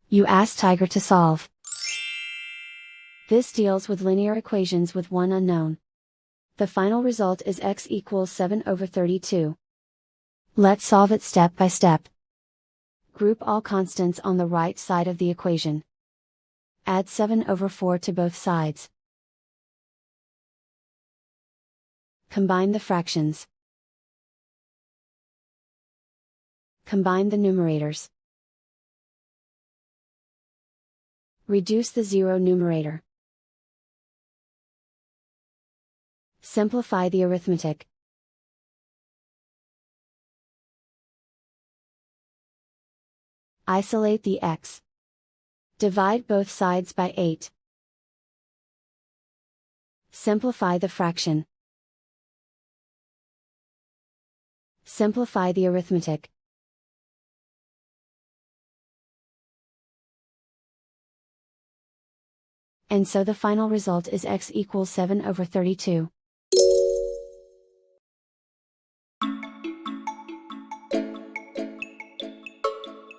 You ask Tiger to solve. This deals with linear equations with one unknown. The final result is x equals 7/32. Let's solve it step by step. Group all constants on the right side of the equation. Add 7/4 to both sides. Combine the fractions. Combine the numerators. Reduce the zero numerator. Simplify the arithmetic. Isolate the x. Divide both sides by 8. Simplify the fraction. Simplify the arithmetic. And so the final result is x equals 7/32.